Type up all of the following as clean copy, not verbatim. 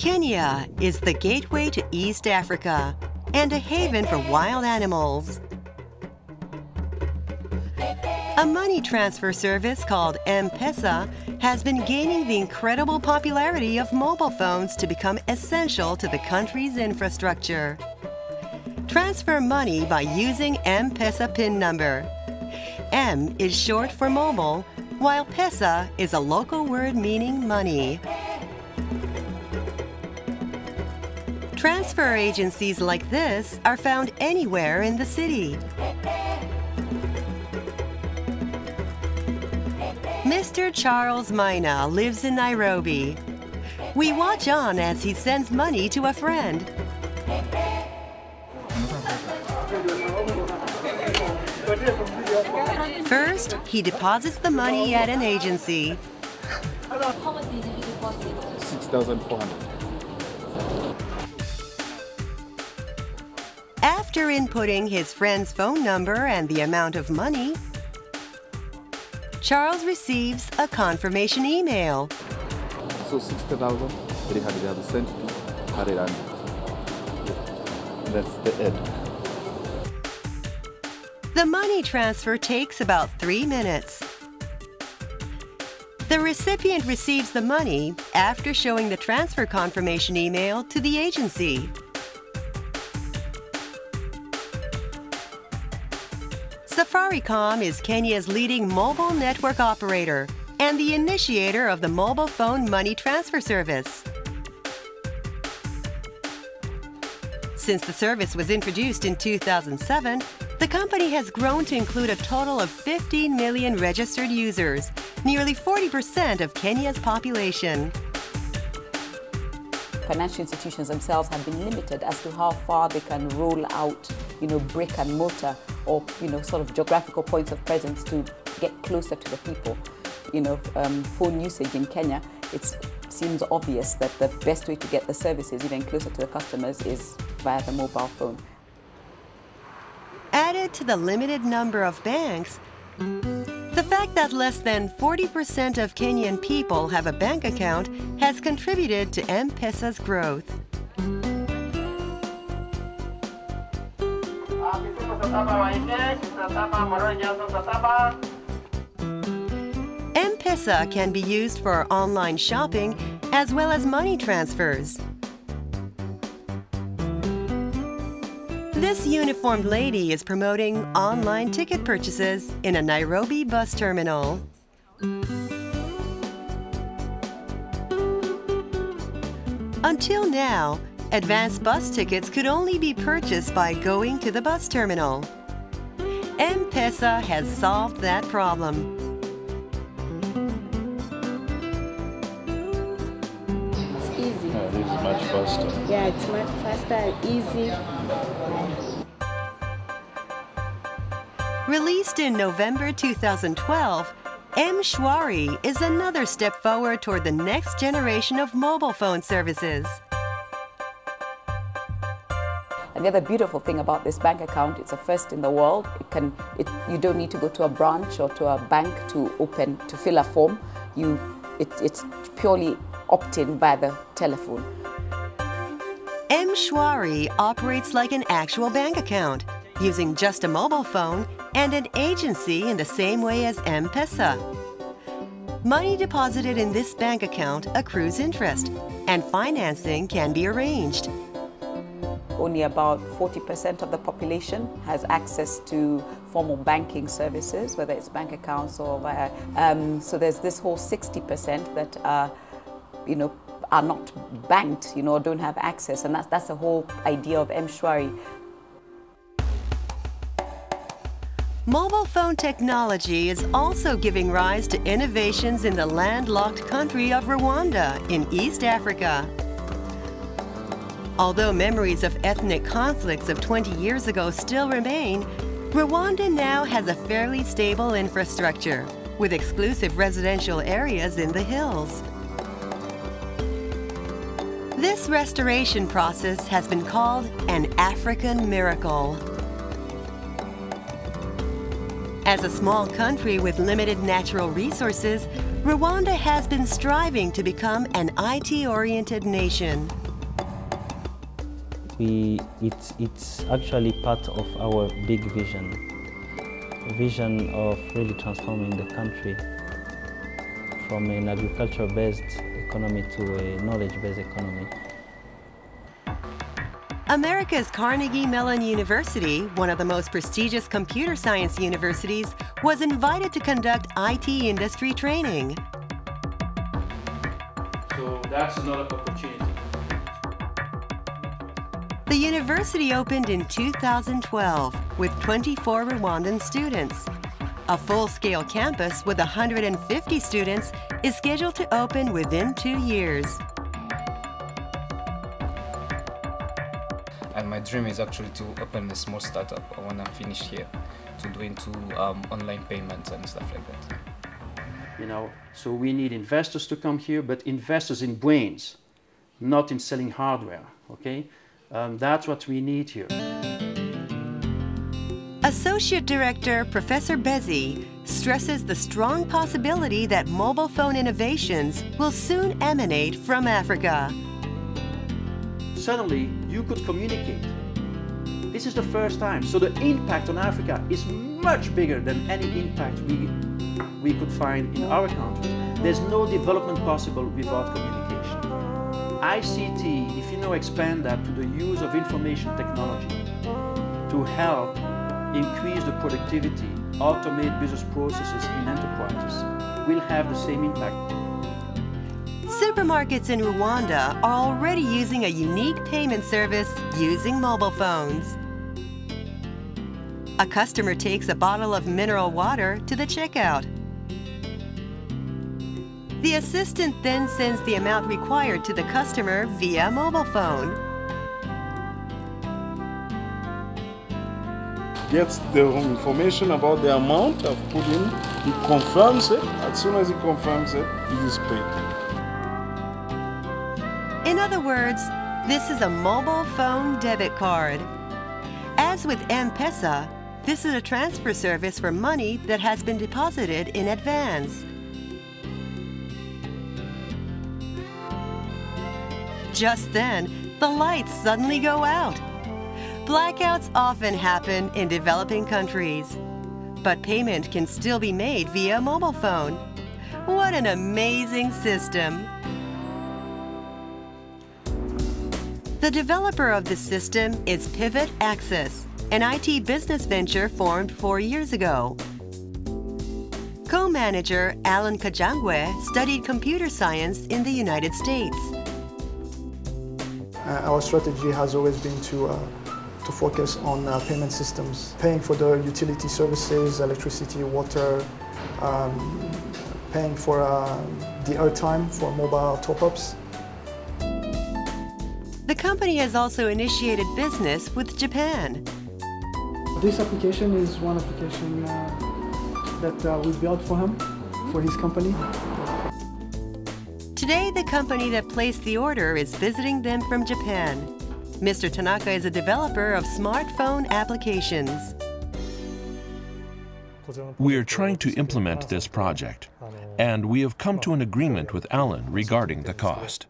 Kenya is the gateway to East Africa and a haven for wild animals. A money transfer service called MPESA has been gaining the incredible popularity of mobile phones to become essential to the country's infrastructure. Transfer money by using MPESA PIN number. M is short for mobile, while PESA is a local word meaning money. Transfer agencies like this are found anywhere in the city. Mr. Charles Maina lives in Nairobi. We watch on as he sends money to a friend. First, he deposits the money at an agency. How much did you deposit? 6,400. After inputting his friend's phone number and the amount of money, Charles receives a confirmation email. So 60,000, 300 sent to 100. That's the end. The money transfer takes about 3 minutes. The recipient receives the money after showing the transfer confirmation email to the agency. Safaricom is Kenya's leading mobile network operator and the initiator of the mobile phone money transfer service. Since the service was introduced in 2007, the company has grown to include a total of 15 million registered users, nearly 40% of Kenya's population. Financial institutions themselves have been limited as to how far they can roll out, brick and mortar or, sort of geographical points of presence to get closer to the people. Phone usage in Kenya, it seems obvious that the best way to get the services even closer to the customers is via the mobile phone. Added to the limited number of banks, the fact that less than 40% of Kenyan people have a bank account has contributed to M-PESA's growth. M-PESA can be used for online shopping as well as money transfers. This uniformed lady is promoting online ticket purchases in a Nairobi bus terminal. Until now, advanced bus tickets could only be purchased by going to the bus terminal. M-PESA has solved that problem. It's easy. Yeah, this is much faster. Yeah, it's much faster and easy. Released in November 2012, M-Shwari is another step forward toward the next generation of mobile phone services. And the other beautiful thing about this bank account, it's a first in the world. You don't need to go to a branch or to a bank to fill a form. It's purely opt-in by the telephone. M-Shwari operates like an actual bank account, using just a mobile phone and an agency in the same way as M-PESA. Money deposited in this bank account accrues interest, and financing can be arranged. Only about 40% of the population has access to formal banking services, whether it's bank accounts or via. So there's this whole 60% that are not banked, or don't have access, and that's the whole idea of M-Shwari. Mobile phone technology is also giving rise to innovations in the landlocked country of Rwanda in East Africa. Although memories of ethnic conflicts of 20 years ago still remain, Rwanda now has a fairly stable infrastructure, with exclusive residential areas in the hills. This restoration process has been called an African miracle. As a small country with limited natural resources, Rwanda has been striving to become an IT-oriented nation. It's actually part of our big vision, a vision of really transforming the country from an agriculture-based economy to a knowledge-based economy. America's Carnegie Mellon University, one of the most prestigious computer science universities, was invited to conduct IT industry training. So that's another opportunity. The university opened in 2012 with 24 Rwandan students. A full-scale campus with 150 students is scheduled to open within 2 years. And my dream is actually to open a small startup when I'm finished here, to do into online payments and stuff like that. You know, so we need investors to come here, but investors in brains, not in selling hardware, okay? That's what we need here. Associate Director Professor Bezi stresses the strong possibility that mobile phone innovations will soon emanate from Africa. Suddenly, you could communicate. This is the first time. So the impact on Africa is much bigger than any impact we could find in our country. There's no development possible without communication. ICT, if you now expand that to the use of information technology to help increase the productivity, automate business processes in enterprises, will have the same impact. Supermarkets in Rwanda are already using a unique payment service using mobile phones. A customer takes a bottle of mineral water to the checkout. The assistant then sends the amount required to the customer via mobile phone. Gets the information about the amount I've put in, he confirms it. As soon as he confirms it, he is paid. In other words, this is a mobile phone debit card. As with MPESA, this is a transfer service for money that has been deposited in advance. Just then, the lights suddenly go out. Blackouts often happen in developing countries, but payment can still be made via mobile phone. What an amazing system! The developer of the system is Pivot Access, an IT business venture formed 4 years ago. Co-manager Alan Kajangwe studied computer science in the United States. Our strategy has always been to focus on payment systems, paying for the utility services, electricity, water, paying for the airtime for mobile top-ups. The company has also initiated business with Japan. This application is one application that we built for him, for his company. Today, the company that placed the order is visiting them from Japan. Mr. Tanaka is a developer of smartphone applications. We are trying to implement this project, and we have come to an agreement with Alan regarding the cost.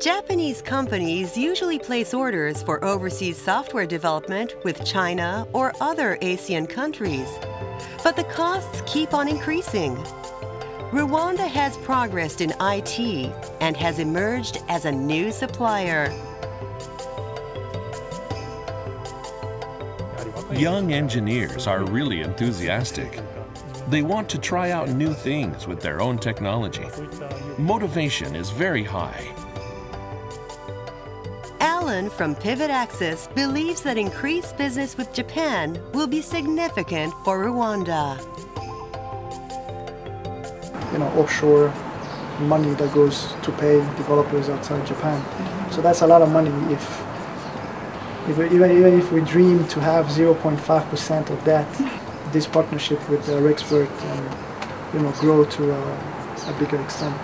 Japanese companies usually place orders for overseas software development with China or other ASEAN countries, but the costs keep on increasing. Rwanda has progressed in IT and has emerged as a new supplier. Young engineers are really enthusiastic. They want to try out new things with their own technology. Motivation is very high. Alan from Pivot Access believes that increased business with Japan will be significant for Rwanda. You know, offshore money that goes to pay developers outside Japan. So that's a lot of money. Even if we dream to have 0.5% of that, this partnership with Rexpert, grow to a bigger extent.